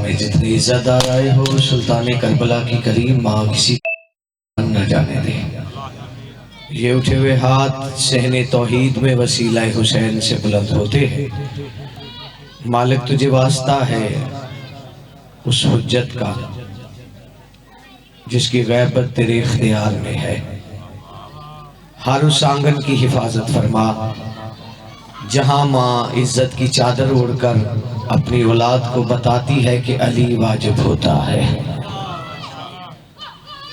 में जितनी इज्जतदार आए हो, सुल्तान करबला की करीम माँ किसी न जाने दे। ये उठे हुए हाथ सहने तौहीद में वसीला हुसैन से बुलंद होते हैं। मालिक तुझे वास्ता है उस हुज्जत का जिसकी गैबत तेरे इख्तियार में है। हर उस आंगन की हिफाजत फरमा जहां माँ इज्जत की चादर ओढ़कर अपनी औलाद को बताती है कि अली वाजिब होता है।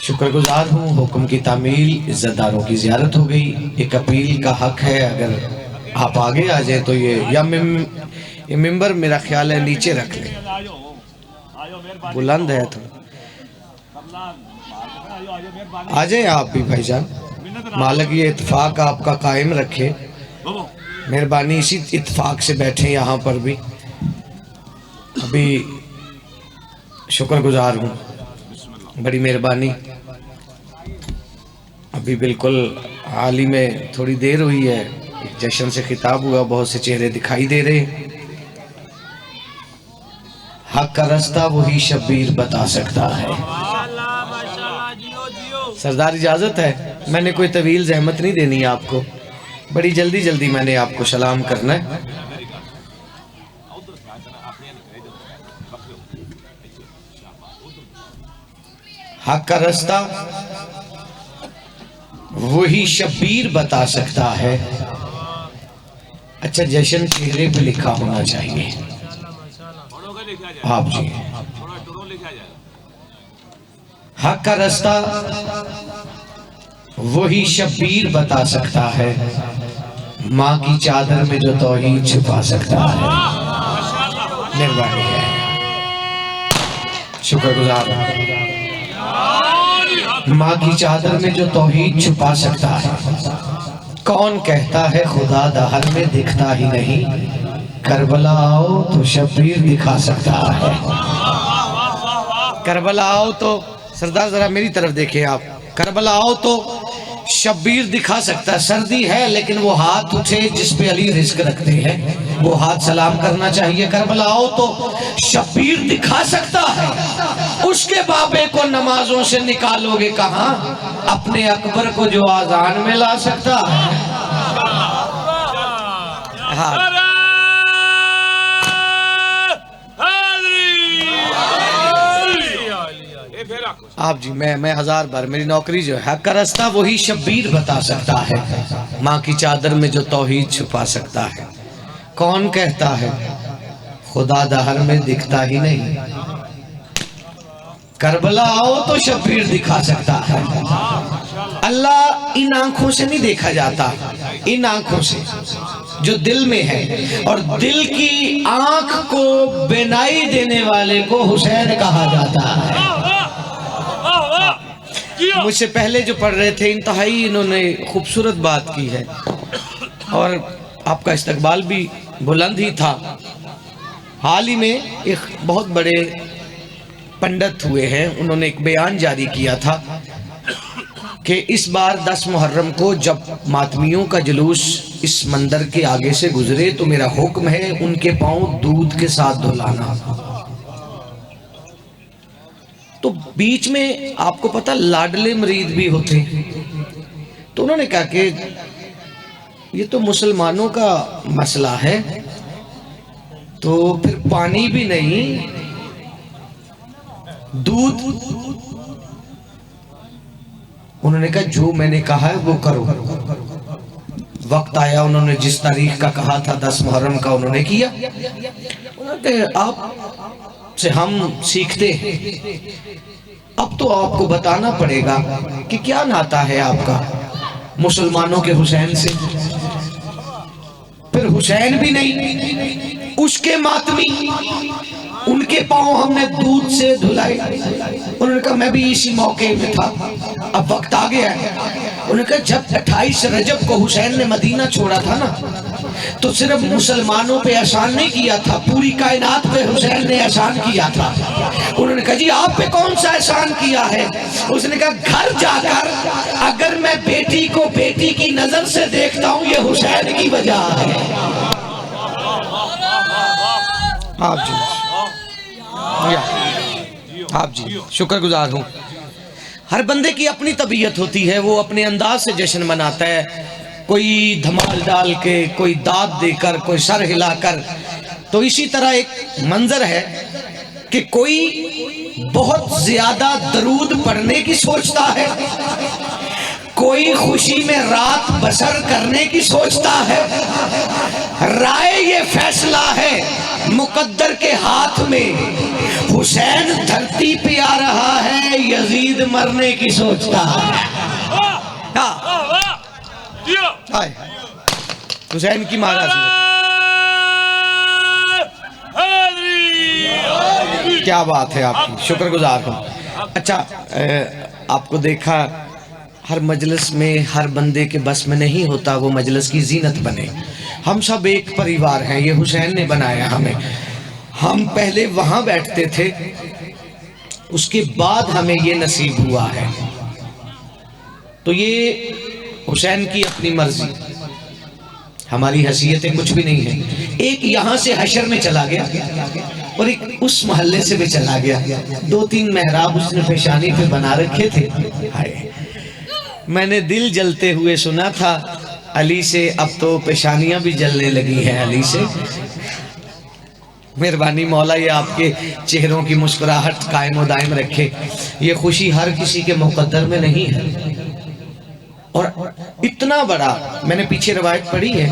शुक्रगुजार हूँ, हुक्म की तामील, इज्जतदारों की जियारत हो गई। एक अपील का हक है, अगर आप आगे आ जाए तो ये मिंबर मेरा ख्याल है नीचे रख ले, बुलंद है तो आ जाए आप भी भाईजान। मालिक ये इत्तेफाक आपका कायम रखे, मेहरबानी। इसी इत्तेफाक से बैठे यहाँ पर भी, अभी शुक्रगुजार हूँ, बड़ी मेहरबानी। अभी बिल्कुल हाल ही में थोड़ी देर हुई है, एक जश्न से खिताब हुआ, बहुत से चेहरे दिखाई दे रहे। हक का रास्ता वही शब्बीर बता सकता है। सरदार इजाजत है, मैंने कोई तवील जहमत नहीं देनी है आपको, बड़ी जल्दी जल्दी मैंने आपको सलाम करना है। हक का रास्ता वही शब्बीर बता सकता है। अच्छा, जश्न चेहरे पे लिखा होना चाहिए। आप जी, हक का रास्ता वही शब्बीर बता सकता है, माँ की चादर में जो तौहीद छुपा सकता है। मेहरबानी है, शुक्रगुजार। माँ की चादर में जो तौहीद छुपा सकता है। कौन कहता है खुदा दहर में दिखता ही नहीं, करबला आओ तो शब्बीर दिखा सकता है। करबला आओ तो, सरदार जरा मेरी तरफ देखें आप, करबला आओ तो शब्बीर दिखा सकता है। सर्दी है लेकिन वो हाथ उठे जिस पे अली रिस्क रखते हैं, वो हाथ सलाम करना चाहिए। करबला आओ तो शब्बीर दिखा सकता है। उसके बाबे को नमाजों से निकालोगे कहां, अपने अकबर को जो आजान में ला सकता है। हाँ, आप जी, मैं हजार बार, मेरी नौकरी जो है, हक का रास्ता वही शब्बीर बता सकता है, माँ की चादर में जो तौहीद छुपा सकता है। कौन कहता है खुदा दहर में दिखता ही नहीं, करबला आओ तो शब्बीर दिखा सकता है। अल्लाह इन आंखों से नहीं देखा जाता, इन आंखों से जो दिल में है, और दिल की आंख को बेनाई देने वाले को हुसैन कहा जाता है। मुझसे पहले जो पढ़ रहे थे, इंतहाई इन्होंने खूबसूरत बात की है, और आपका इस्तकबाल भी बुलंद ही था। हाल ही में एक बहुत बड़े पंडित हुए हैं, उन्होंने एक बयान जारी किया था कि इस बार 10 मुहर्रम को जब मातमियों का जुलूस इस मंदिर के आगे से गुजरे तो मेरा हुक्म है उनके पांव दूध के साथ धुलाना। तो बीच में आपको पता लाडले मरीद भी होते, तो उन्होंने कहा कि ये तो मुसलमानों का मसला है, तो फिर पानी भी नहीं, दूध। उन्होंने कहा जो मैंने कहा है वो करो। वक्त आया, उन्होंने जिस तारीख का कहा था 10 मुहर्रम का, उन्होंने किया। उन्होंने कहा आप से हम सीखते हैं, अब तो आपको बताना पड़ेगा कि क्या नाता है आपका मुसलमानों के हुसैन से। फिर हुसैन भी नहीं, उसके मातमी, उनके पांव हमने दूध से धुलाए। उन्होंने कहा मैं भी इसी मौके में था, अब वक्त आ गया है। उन्होंने कहा जब 28 रजब को हुसैन ने मदीना छोड़ा था ना, तो सिर्फ मुसलमानों पे एहसान नहीं किया था, पूरी कायनात पे हुसैन ने एहसान किया था। उन्होंने कहा जी आप पे कौन सा एहसान किया है? उसने कहा घर जाकर अगर मैं बेटी को बेटी की नजर से देखता हूँ, ये हुसैन की वजह है। आप जी आप जी शुक्रगुजार हूँ। हर बंदे की अपनी तबीयत होती है, वो अपने अंदाज से जश्न मनाता है, कोई धमाल डाल के, कोई दाद देकर, कोई सर हिलाकर। तो इसी तरह एक मंजर है कि कोई बहुत ज्यादा दरूद पढ़ने की सोचता है, कोई खुशी में रात बसर करने की सोचता है। राय ये फैसला है मुकद्दर के हाथ में, हुसैन धरती पे आ रहा है, यजीद मरने की सोचता है। हुसैन की महाराज, क्या बात है आपकी, शुक्रगुजार हूँ। अच्छा, आपको देखा हर मजलिस में हर बंदे के बस में नहीं होता वो मजलिस की जीनत बने। हम सब एक परिवार हैं, ये हुसैन ने बनाया हमें। हम पहले वहाँ बैठते थे, उसके बाद हमें ये नसीब हुआ है। तो ये हुसैन की अपनी मर्जी, हमारी हैसियतें कुछ भी नहीं है। एक यहाँ से हशर में चला गया और एक उस मोहल्ले से भी चला गया। 2-3 मेहराब उसने पेशानी पे बना रखे थे। हाय, मैंने दिल जलते हुए सुना था अली से, अब तो पेशानियां भी जलने लगी हैं अली से। मेहरबानी मौला ये आपके चेहरों की मुस्कुराहट कायम व दायम रखे। ये खुशी हर किसी के मुकद्दर में नहीं है। और इतना बड़ा, मैंने पीछे रवायत पढ़ी है,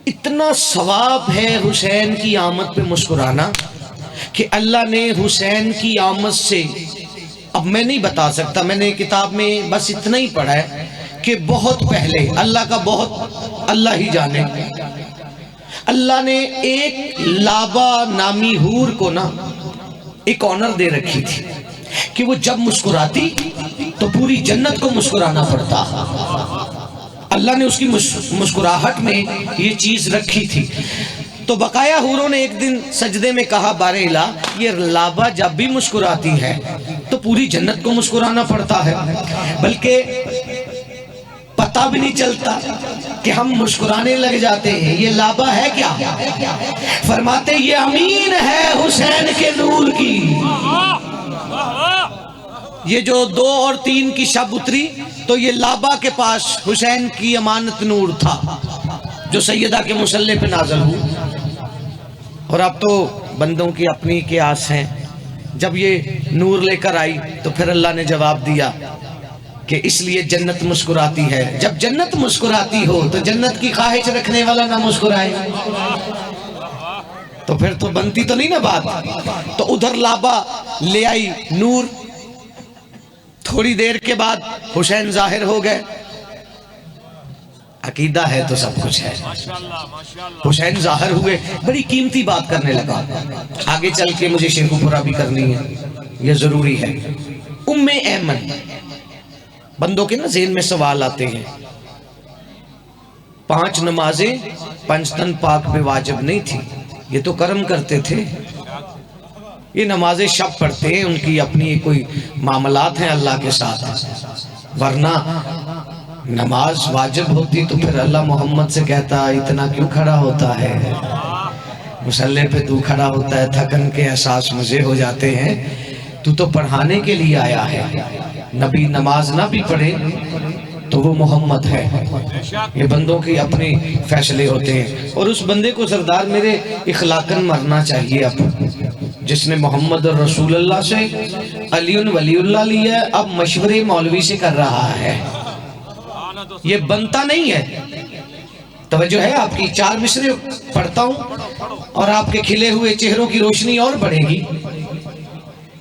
इतना सवाब है हुसैन की आमद पे मुस्कुराना कि अल्लाह ने हुसैन की आमद से, अब मैं नहीं बता सकता, मैंने किताब में बस इतना ही पढ़ा है कि बहुत पहले, अल्लाह का बहुत अल्लाह ही जाने, अल्लाह ने एक लाबा नामी हूर को ना एक ऑनर दे रखी थी कि वो जब मुस्कुराती तो पूरी जन्नत को मुस्कुराना पड़ता। अल्लाह ने उसकी मुस्कुराहट में ये चीज रखी थी। तो बकाया हूरों ने एक दिन सजदे में कहा, बारे इला, ये लाबा जब भी मुस्कुराती है तो पूरी जन्नत को मुस्कुराना पड़ता है, बल्कि पता भी नहीं चलता कि हम मुस्कुराने लग जाते हैं। ये लाबा है क्या? फरमाते ये अमीन है हुसैन के नूर की। ये जो 2 और 3 की शब उतरी तो ये लाबा के पास हुसैन की अमानत नूर था जो सैयदा के मुसल्ले पे नाज़िल हुआ। और अब तो बंदों की अपनी के आस हैं। जब ये नूर लेकर आई तो फिर अल्लाह ने जवाब दिया कि इसलिए जन्नत मुस्कुराती है। जब जन्नत मुस्कुराती हो तो जन्नत की ख्वाहिश रखने वाला ना मुस्कुराए तो फिर तो बनती तो नहीं ना बात। तो उधर लाबा ले आई नूर, थोड़ी देर के बाद हुसैन जाहिर हो गए। अकीदा है तो सब कुछ है। हुसैन जाहिर हुए, बड़ी कीमती बात करने लगा, आगे चल के मुझे शेखुपुरा भी करनी है, यह जरूरी है। उम्मे ऐमन, बंदों के ना ज़हन में सवाल आते हैं, 5 नमाजें पंचतन पाक पे वाजिब नहीं थी, ये तो कर्म करते थे। ये नमाजें शब पढ़ते हैं, उनकी अपनी कोई मामलात हैं अल्लाह के साथ, वरना नमाज वाजिब होती तो फिर अल्लाह मोहम्मद से कहता इतना क्यों खड़ा होता है, मुसल्ले पे तू खड़ा होता है, थकन के एहसास मुझे हो जाते हैं, तू तो पढ़ाने के लिए आया है। नबी नमाज ना भी पढ़े तो वो मोहम्मद है। ये बंदों के अपने फैसले होते हैं। और उस बंदे को सरदार मेरे इखलाकन मरना चाहिए। अब जिसने मोहम्मद और रसूलुल्लाह से अलीउन वलीउल्लाह लिया, अब मशवरे मौलवी से कर रहा है, ये बनता नहीं है। तवज्जो है आपकी, 4 मिसरे पढ़ता हूं और आपके खिले हुए चेहरों की रोशनी और बढ़ेगी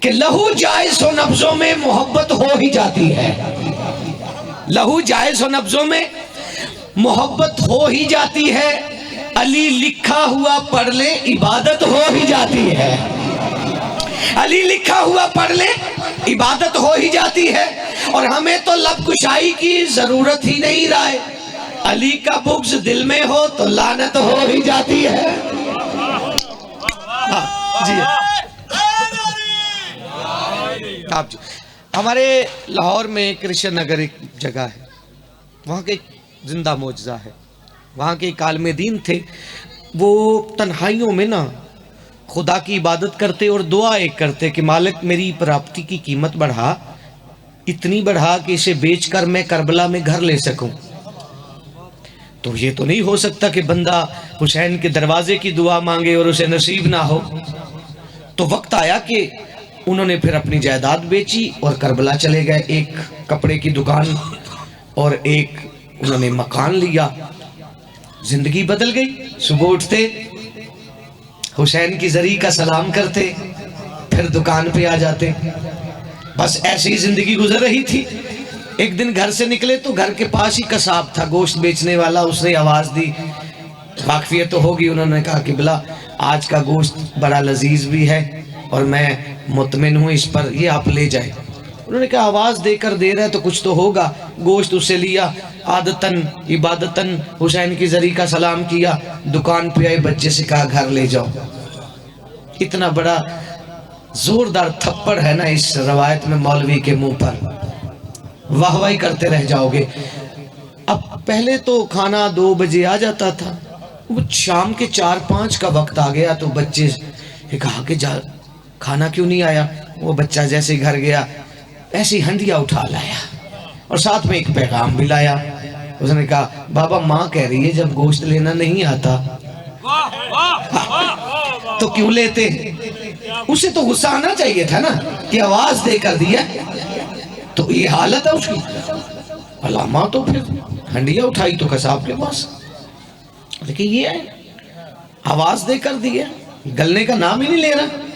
कि लहू जायज़ हो नब्जों में मोहब्बत हो ही जाती है। लहू जायज़ हो नब्जों में मोहब्बत हो ही जाती है। अली लिखा हुआ पढ़ ले इबादत हो ही जाती है। अली लिखा हुआ पढ़ ले इबादत हो ही जाती है। और हमें तो लब कुशाई की जरूरत ही नहीं रहा है। अली का बुग़्ज़ दिल में हो तो लानत हो ही जाती है। जी आप हमारे लाहौर में कृष्ण नगर एक जगह है, वहाँ के जिंदा मौजज़ा है। वहाँ के एक आलिम दीन थे, वो तन्हाइयों में ना खुदा की इबादत करते और दुआ एक करते कि मालिक मेरी प्राप्ति की कीमत बढ़ा, इतनी बढ़ा कि इसे बेचकर मैं करबला में घर ले सकूं। तो ये तो नहीं हो सकता कि बंदा हुसैन के दरवाजे की दुआ मांगे और उसे नसीब ना हो। तो वक्त आया कि उन्होंने फिर अपनी जायदाद बेची और करबला चले गए। एक कपड़े की दुकान और एक उन्होंने मकान लिया। जिंदगी बदल गई। सुबह उठते हुसैन की जरी का सलाम करते, फिर दुकान पे आ जाते। बस ऐसी ही जिंदगी गुजर रही थी। एक दिन घर से निकले तो घर के पास ही कसाब था, गोश्त बेचने वाला। उसने आवाज दी, वाकफियत तो होगी। उन्होंने कहा कि बिला आज का गोश्त बड़ा लजीज भी है और मैं मुतमिन हूँ इस पर, ये आप ले जाए। उन्होंने कहा आवाज देकर दे रहा है तो कुछ तो होगा। गोश्त उससे लिया, आदतन इबादतन हुसैन की जरी का सलाम किया, दुकान पे आए, बच्चे से कहा घर ले जाओ। इतना बड़ा जोरदार थप्पड़ है ना इस रवायत में मौलवी के मुंह पर, वाहवाही करते रह जाओगे। अब पहले तो खाना 2 बजे आ जाता था, वो शाम के 4-5 का वक्त आ गया तो बच्चे ने कहा कि जा खाना क्यों नहीं आया। वो बच्चा जैसे घर गया ऐसी हंडिया उठा लाया और साथ में एक पैगाम भी लाया। उसने कहा बाबा माँ कह रही है जब गोश्त लेना नहीं आता तो क्यों लेते। उसे तो गुस्सा आना चाहिए था ना कि आवाज देकर दिया। तो ये हालत है उसकी। अलामा तो फिर हंडिया उठाई तो कसाब के पास, लेकिन ये है आवाज देकर दिया, गलने का नाम ही नहीं ले रहा।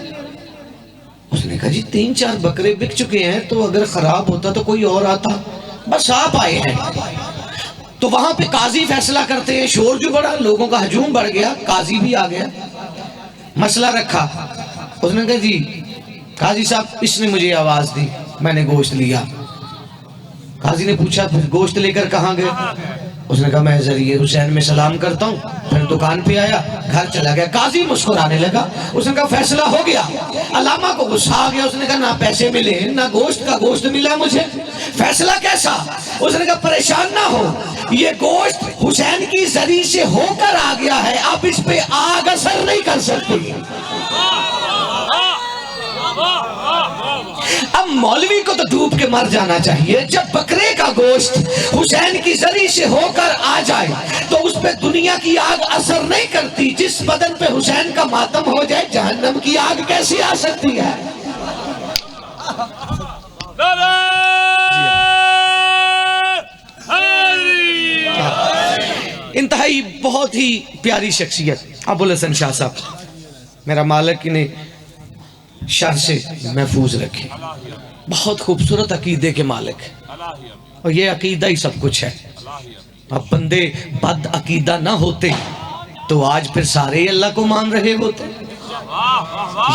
उसने कहा जी 3-4 बकरे बिक चुके हैं, तो अगर खराब होता तो कोई और आता, बस आप आए हैं। तो वहां पे काजी फैसला करते हैं। शोर जो बढ़ा, लोगों का हजूम बढ़ गया, काजी भी आ गया, मसला रखा। उसने कहा जी काजी साहब इसने मुझे आवाज दी, मैंने गोश्त लिया। काजी ने पूछा फिर गोश्त लेकर कहाँ गए। उसने कहा मैं जरिए हुसैन में सलाम करता हूँ। फिर दुकान पे आया, घर चला गया। काजी मुस्कुराने लगा। उसने कहा फैसला हो गया। अलामा को गुस्सा आ गया। उसने कहा ना पैसे मिले ना गोश्त का गोश्त मिला मुझे, फैसला कैसा। उसने कहा परेशान ना हो, ये गोश्त हुसैन की जरी से होकर आ गया है, अब इस पे आग असर नहीं कर सकती। अब मौलवी को तो डूब के मर जाना चाहिए। जब बकरे का गोश्त हुसैन की जरी से होकर आ जाए तो उस पे दुनिया की आग असर नहीं करती। जिस बदन पे हुसैन का मातम हो जाए जहन्नम की आग कैसी आ सकती है। इंतहाई बहुत ही प्यारी शख्सियत अबुल हसन शाह साहब, मेरा मालिक ने शर से महफूज रखे। बहुत खूबसूरत अकीदे के मालिक, और ये अकीदा ही सब कुछ है। अब बंदे बद अकीदा ना होते तो आज फिर सारे अल्लाह को मान रहे होते।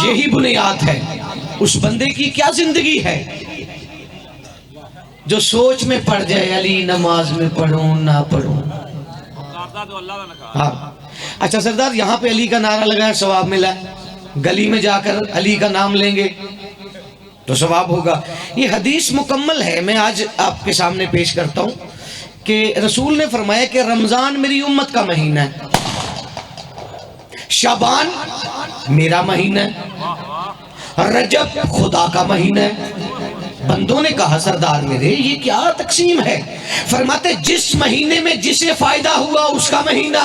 यही बुनियाद है। उस बंदे की क्या जिंदगी है जो सोच में पड़ जाए अली नमाज में पढ़ूं ना पढ़ूं। हाँ अच्छा सरदार, यहाँ पे अली का नारा लगाया सवाब मिला, गली में जाकर अली का नाम लेंगे तो सवाब होगा। ये हदीस मुकम्मल है, मैं आज आपके सामने पेश करता हूँ कि रसूल ने फरमाया कि रमजान मेरी उम्मत का महीना है, शाबान मेरा महीना है, रजब खुदा का महीना है। बंदों ने कहा सरदार मेरे ये क्या तकसीम है। फरमाते जिस महीने में जिसे फायदा हुआ उसका महीना।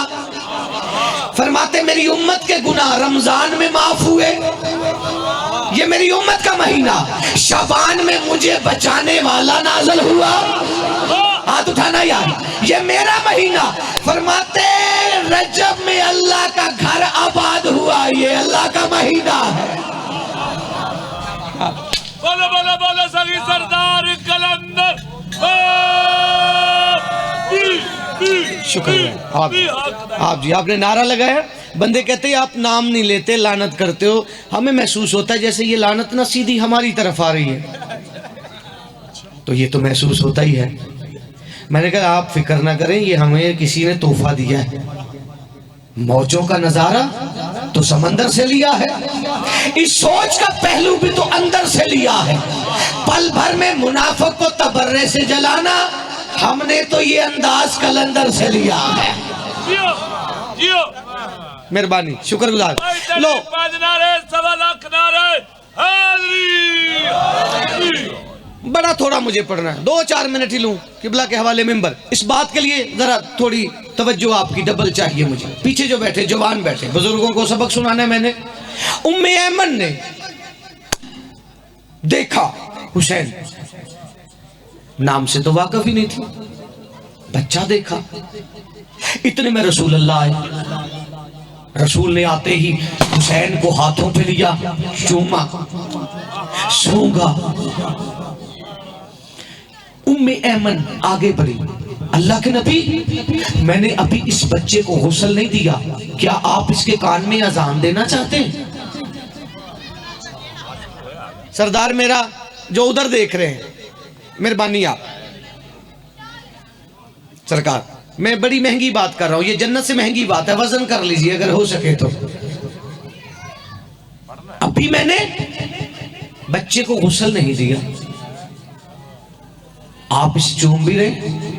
फरमाते मेरी उम्मत के गुनाह रमजान में माफ हुए, ये मेरी उम्मत का महीना। शाबान में मुझे बचाने वाला नाज़िल हुआ, हाथ उठाना यार, ये मेरा महीना। फरमाते रजब में अल्लाह का घर आबाद हुआ, ये अल्लाह का महीना है। बोलो बोलो बोलो सभी सरदार कलंदर। शुक्रिया आप जी, आपने नारा लगाया। बंदे कहते हैं आप नाम नहीं लेते, लानत करते हो। हमें महसूस होता है जैसे ये लानत ना सीधी हमारी तरफ आ रही है, तो ये तो महसूस होता ही है। मैंने कहा आप फिक्र ना करें, ये हमें किसी ने तोहफा दिया है। मौजों का नजारा तो समंदर से लिया है, इस सोच का पहलू भी तो अंदर से लिया है। पल भर में मुनाफिक को तबर्रे से जलाना, हमने तो ये अंदाज कलंदर से लिया है। मेहरबानी, शुक्रगुजार। लो 5 नारे, 1.25 लाख नारे, हाज़री। बड़ा थोड़ा मुझे पढ़ना है, 2-4 मिनट ही लूं किबला के हवाले मिंबर। इस बात के लिए जरा थोड़ी तवज्जो आपकी डबल चाहिए मुझे। पीछे जो बैठे जवान बैठे, बुजुर्गों को सबक सुनाने मैंने। उम्मे ऐमन ने देखा हुसैन, नाम से तो वाकफ ही नहीं थी, बच्चा देखा। इतने में रसूल अल्लाह आए। रसूल ने आते ही हुसैन को हाथों पे लिया, चूमा, सूंघा। उम्मे ऐमन आगे बढ़ी, अल्लाह के नबी, मैंने अभी इस बच्चे को गुस्ल नहीं दिया, क्या आप इसके कान में अजान देना चाहते हैं? सरदार मेरा जो उधर देख रहे हैं, मेहरबानी आप सरकार, मैं बड़ी महंगी बात कर रहा हूं, ये जन्नत से महंगी बात है, वजन कर लीजिए अगर हो सके तो। अभी मैंने बच्चे को गुस्ल नहीं दिया, आप इसे चूम भी रहे,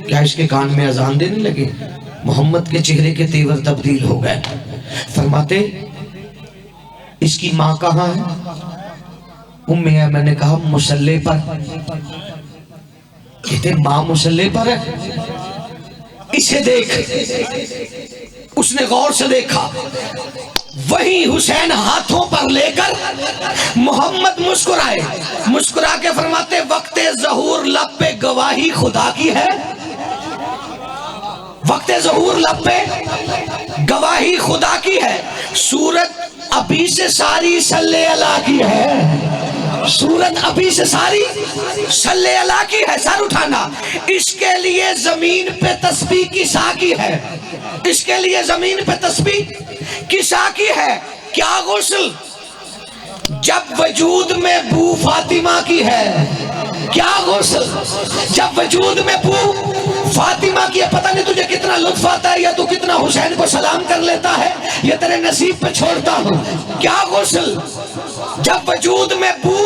क्या इसके कान में अजान देने लगे? मोहम्मद के चेहरे के तेवर तब्दील हो गए। फरमाते इसकी मां कहां है? उम्मे ऐमन ने कहा मुसल्ले पर। कहते मां मुसल्ले पर है, इसे देख। उसने गौर से देखा, वही हुसैन हाथों पर लेकर मोहम्मद मुस्कुराए, मुस्कुरा के फरमाते वक्ते ज़हूर लब पे गवाही खुदा की है। वक्ते ज़हूर लब पे गवाही खुदा की है, सूरत अभी से सारी सल्ले अला की है, सूरत अभी से सारी सल्ले अला की है। सर उठाना, इसके लिए जमीन पे तस्बीह की साकी है, इसके लिए जमीन पे तस्बीह की साकी है। क्या गुस्ल जब वजूद में बू फातिमा की है, क्या गुस्ल जब वजूद में बू फातिमा की है। पता नहीं तुझे कितना लुत्फ आता है, या तू कितना हुसैन को सलाम कर लेता है, ये तेरे नसीब पे छोड़ता हूं। क्या गुस्ल जब वजूद में बू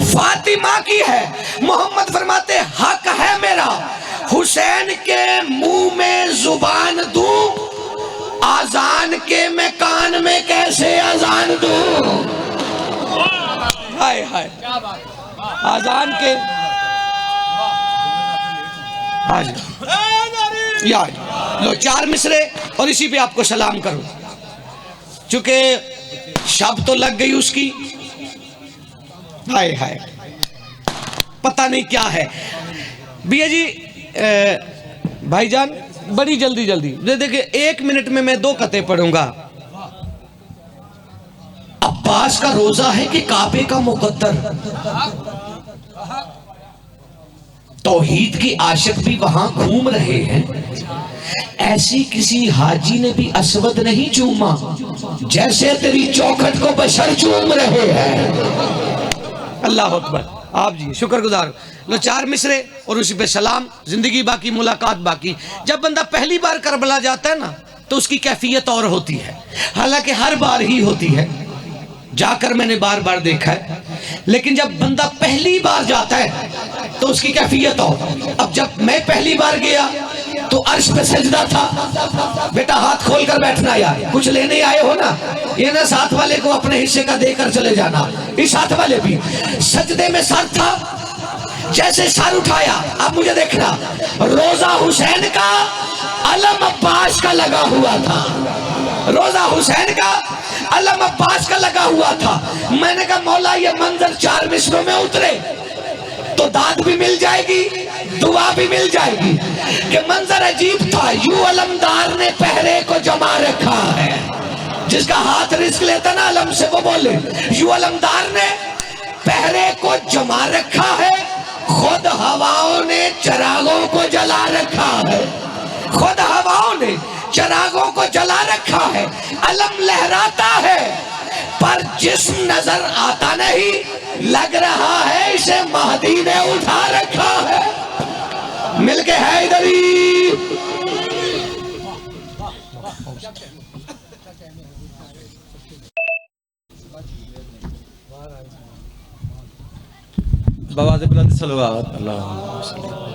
फातिमा की है। मोहम्मद फरमाते हक है मेरा हुसैन के मुंह में जुबान दूं, आजान के मैं कान में कैसे आजान दूं। हाय हाय, आजान के आज यार लो 4 मिसरे और इसी पे आपको सलाम करो, चूंकि शब तो लग गई उसकी। हाय हाय, पता नहीं क्या है भैया जी। भाईजान बड़ी जल्दी जल्दी देखिए, 1 मिनट में मैं 2 कते पढ़ूंगा। अब्बास का रोजा है कि काबे का मुकद्दर, तौहीद की आशिक भी वहां घूम रहे हैं। ऐसी किसी हाजी ने भी असवद नहीं चूमा जैसे तेरी चौखट को बशर चूम रहे हैं। अल्लाह अकबर। आप जी शुक्रगुजार। लो 4 मिसरे और उसी पे सलाम। जिंदगी बाकी, मुलाकात बाकी। जब बंदा पहली बार करबला जाता है ना, तो उसकी कैफियत और होती है, हालांकि हर बार ही होती है, जाकर मैंने बार बार देखा है, लेकिन जब बंदा पहली बार जाता है तो उसकी कैफियत हो। अब जब मैं पहली बार गया तो अर्श पे सजदा था। बेटा हाथ खोल कर बैठना यार, कुछ लेने आए हो ना, ये ना साथ वाले को अपने हिस्से का देकर चले जाना। इस साथ वाले भी सजदे में सर था, जैसे सर उठाया, अब मुझे देखना, रोजा हुसैन का अलम अब्बास का लगा हुआ था, रोजा हुसैन का अलम अब्बास का लगा हुआ था। मैंने कहा मौला ये मंजर 4 मिसरों में उतरे तो दाद भी मिल जाएगी, दुआ भी मिल जाएगी। कि मंजर अजीब था, यू अलमदार ने पहरे को जमा रखा है। जिसका हाथ रिस्क लेता ना अलम से, वो बोले यू अलमदार ने पहरे को जमा रखा है, खुद हवाओं ने चिरागों को जला रखा है, खुद हवाओं ने चिरागों को जला रखा है। अलम लहराता है पर जिस्म नजर आता नहीं, लग रहा है इसे महदी ने उठा रखा है। मिलके है इधर ही। बाबा बुलंद सलवात अल्लाह